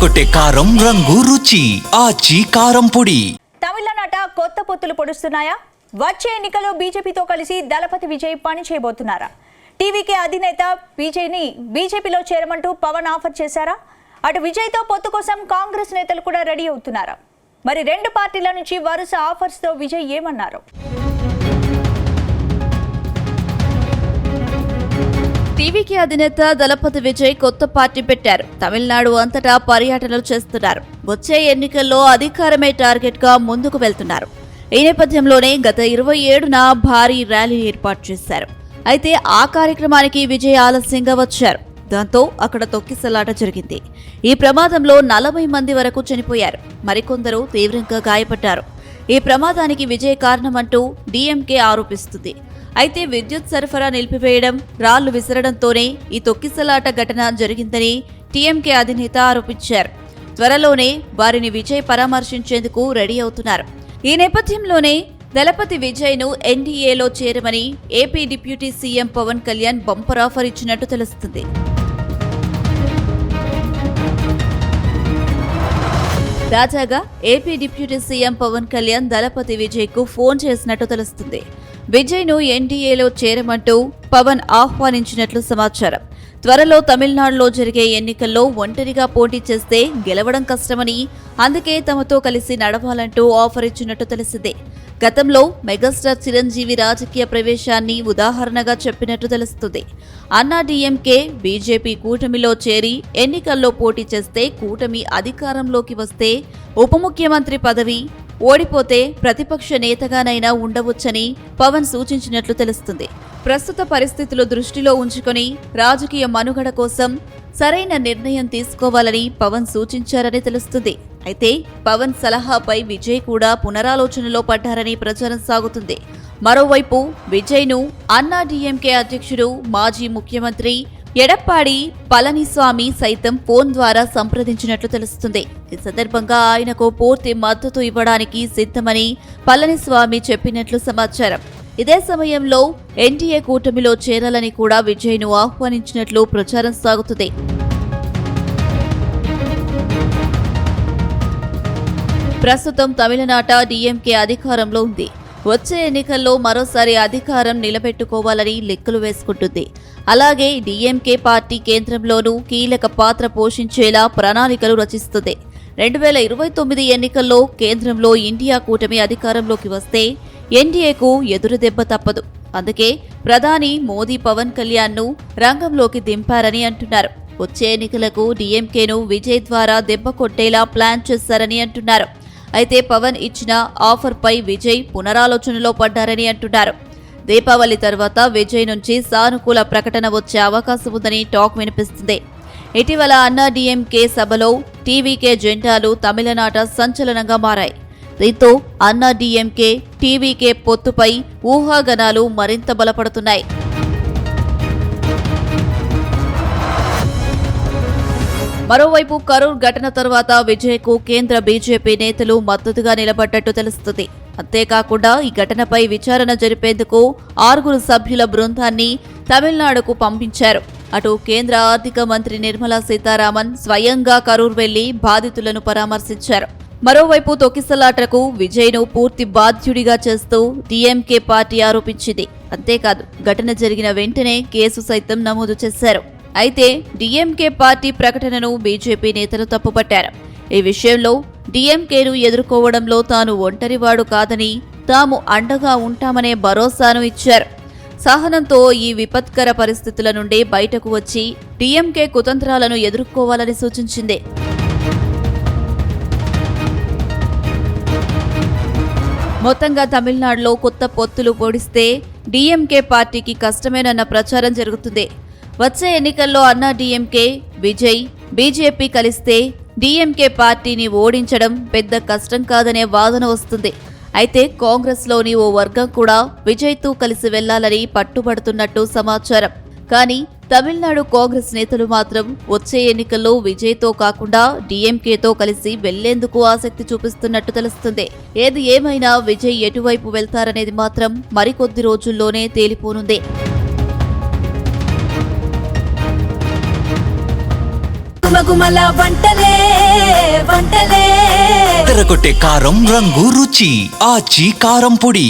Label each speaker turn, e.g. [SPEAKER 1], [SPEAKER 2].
[SPEAKER 1] అదరగొట్టే కారం రంగు రుచి ఆచి కారం పొడి.
[SPEAKER 2] తమిళనాట కొత్త పొత్తులు పొడుస్తున్నాయా? వచ్చే ఎన్నికల్లో బీజేపీతో కలిసి దళపతి విజయ్ పని చేయబోతున్నారా? టీవీకే అధినేత విజయ్ని బీజేపీలో చేరమంటూ పవన్ ఆఫర్ చేశారా? అటు విజయ్తో పొత్తు కోసం కాంగ్రెస్ నేతలు కూడా రెడీ అవుతున్నారా? మరి రెండు పార్టీల నుంచి వరుస ఆఫర్స్తో విజయ్ ఏమన్నారు?
[SPEAKER 3] టీవీకి అధినేత దళపతి విజయ్ కొత్త పార్టీ పెట్టారు. తమిళనాడు అంతటా పర్యటనలు చేస్తున్నారు. వచ్చే ఎన్నికల్లో అధికారమే టార్గెట్ గా ముందుకు వెళ్తున్నారు. ఈ నేపథ్యంలోనే గత 27న భారీ ర్యాలీ ఏర్పాటు చేశారు. అయితే ఆ కార్యక్రమానికి విజయ్ ఆలస్యంగా వచ్చారు. దాంతో అక్కడ తొక్కిసలాట జరిగింది. ఈ ప్రమాదంలో 40 మంది వరకు చనిపోయారు. మరికొందరు తీవ్రంగా గాయపడ్డారు. ఈ ప్రమాదానికి విజయ్ కారణమంటూ డీఎంకే ఆరోపిస్తుంది. అయితే విద్యుత్ సరఫరా నిలిపివేయడం, రాళ్లు విసరడంతోనే ఈ తొక్కిసలాట ఘటన జరిగిందని టీఎంకే అధినేత ఆరోపించారు. త్వరలోనే వారిని విజయ్ పరామర్శించేందుకు రెడీ అవుతున్నారు. ఈ నేపథ్యంలోనే దళపతి విజయ్ను ఎన్డీఏలో చేరమని AP deputy CM Pawan Kalyan bumper offer ఇచ్చినట్టు తెలుస్తుంది. తాజాగా AP deputy CM Pawan Kalyan Thalapathy విజయ్కు ఫోన్ చేసినట్టు తెలుస్తుంది. విజయ్ను ఎన్డీఏలో చేరమంటూ పవన్ ఆహ్వానించినట్లు సమాచారం. త్వరలో తమిళనాడులో జరిగే ఎన్నికల్లో ఒంటరిగా పోటీ చేస్తే గెలవడం కష్టమని, అందుకే తమతో కలిసి నడవాలంటూ ఆఫర్ ఇచ్చినట్టు తెలిసింది. గతంలో మెగాస్టార్ చిరంజీవి రాజకీయ ప్రవేశాన్ని ఉదాహరణగా చెప్పినట్టు తెలుస్తుంది. అన్నా డీఎంకే బీజేపీ కూటమిలో చేరి ఎన్నికల్లో పోటీ చేస్తే కూటమి అధికారంలోకి వస్తే ఉప ముఖ్యమంత్రి పదవి, ఓడిపోతే ప్రతిపక్ష నేతగానైనా ఉండవచ్చని పవన్ సూచించినట్లు తెలుస్తుంది. ప్రస్తుత పరిస్థితులు దృష్టిలో ఉంచుకొని రాజకీయ మనుగడ కోసం సరైన నిర్ణయం తీసుకోవాలని పవన్ సూచించారని తెలుస్తుంది. అయితే పవన్ సలహాపై విజయ్ కూడా పునరాలోచనలో పడ్డారని ప్రచారం సాగుతుంది. మరోవైపు విజయ్ను అన్నా డీఎంకే అధ్యక్షుడు మాజీ ముఖ్యమంత్రి ఎడప్పాడి పళనిస్వామి సైతం ఫోన్ ద్వారా సంప్రదించినట్లు తెలుస్తుంది. ఈ సందర్భంగా ఆయనకు పూర్తి మద్దతు ఇవ్వడానికి సిద్ధమని పళనిస్వామి చెప్పినట్లు సమాచారం. ఇదే సమయంలో ఎన్డీఏ కూటమిలో చేరాలని కూడా విజయ్ను ఆహ్వానించినట్లు ప్రచారం సాగుతుంది. ప్రస్తుతం తమిళనాట డీఎంకే అధికారంలో ఉంది. వచ్చే ఎన్నికల్లో మరోసారి అధికారం నిలబెట్టుకోవాలని లెక్కలు వేసుకుంటుంది. అలాగే డీఎంకే పార్టీ కేంద్రంలోనూ కీలక పాత్ర పోషించేలా ప్రణాళికలు రచిస్తుంది. 2029 ఎన్నికల్లో కేంద్రంలో ఇండియా కూటమి అధికారంలోకి వస్తే ఎన్డీఏకు ఎదురు దెబ్బ తప్పదు. అందుకే ప్రధాని మోదీ పవన్ కళ్యాణ్ను రంగంలోకి దింపారని అంటున్నారు. వచ్చే ఎన్నికలకు డీఎంకేను విజయ్ ద్వారా దెబ్బ కొట్టేలా ప్లాన్ చేశారని అంటున్నారు. అయితే పవన్ ఇచ్చిన ఆఫర్పై విజయ్ పునరాలోచనలో పడ్డారని అంటున్నారు. దీపావళి తర్వాత విజయ్ నుంచి సానుకూల ప్రకటన వచ్చే అవకాశం ఉందని టాక్ వినిపిస్తుంది. ఇటీవల అన్నా డీఎంకే సభలో టీవీకే జెండాలు తమిళనాట సంచలనంగా మారాయి. దీంతో అన్నా డీఎంకే టీవీకే పొత్తుపై ఊహాగానాలు మరింత బలపడుతున్నాయి. మరోవైపు కరూర్ ఘటన తర్వాత విజయ్కు కేంద్ర బీజేపీ నేతలు మద్దతుగా నిలబడ్డట్టు తెలుస్తుంది. అంతేకాకుండా ఈ ఘటనపై విచారణ జరిపేందుకు 6 సభ్యుల బృందాన్ని తమిళనాడుకు పంపించారు. అటు కేంద్ర ఆర్థిక మంత్రి నిర్మలా సీతారామన్ స్వయంగా కరూర్ వెళ్లి బాధితులను పరామర్శించారు. మరోవైపు తొక్కిసలాటకు విజయ్ను పూర్తి బాధ్యుడిగా చేస్తూ డీఎంకే పార్టీ ఆరోపించింది. అంతేకాదు ఘటన జరిగిన వెంటనే కేసు సైతం నమోదు చేశారు. అయితే డీఎంకే పార్టీ ప్రకటనను బీజేపీ నేతలు తప్పుపట్టారు. ఈ విషయంలో డీఎంకేను ఎదుర్కోవడంలో తాను ఒంటరివాడు కాదని, తాము అండగా ఉంటామనే భరోసాను ఇచ్చారు. సహనంతో ఈ విపత్కర పరిస్థితుల నుండి బయటకు వచ్చి డీఎంకే కుతంత్రాలను ఎదుర్కోవాలని సూచించింది. మొత్తంగా తమిళనాడులో కొత్త పొత్తులు పొడిస్తే డీఎంకే పార్టీకి కష్టమేనన్న ప్రచారం జరుగుతుంది. వచ్చే ఎన్నికల్లో అన్నా డీఎంకే, విజయ్, బీజేపీ కలిస్తే డీఎంకే పార్టీని ఓడించడం పెద్ద కష్టం కాదనే వాదన వస్తుంది. అయితే కాంగ్రెస్లోని ఓ వర్గం కూడా విజయ్తో కలిసి వెళ్లాలని పట్టుబడుతున్నట్టు సమాచారం. కానీ తమిళనాడు కాంగ్రెస్ నేతలు మాత్రం వచ్చే ఎన్నికల్లో విజయ్తో కాకుండా డీఎంకేతో కలిసి వెళ్లేందుకు ఆసక్తి చూపిస్తున్నట్టు తెలుస్తుంది. ఏది ఏమైనా విజయ్ ఎటువైపు వెళ్తారనేది మాత్రం మరికొద్ది రోజుల్లోనే తేలిపోనుంది.
[SPEAKER 4] గుమగుమల వంటలే వంటలే
[SPEAKER 1] తెరకొట్టే కారం రంగు రుచి ఆచి కారం పొడి.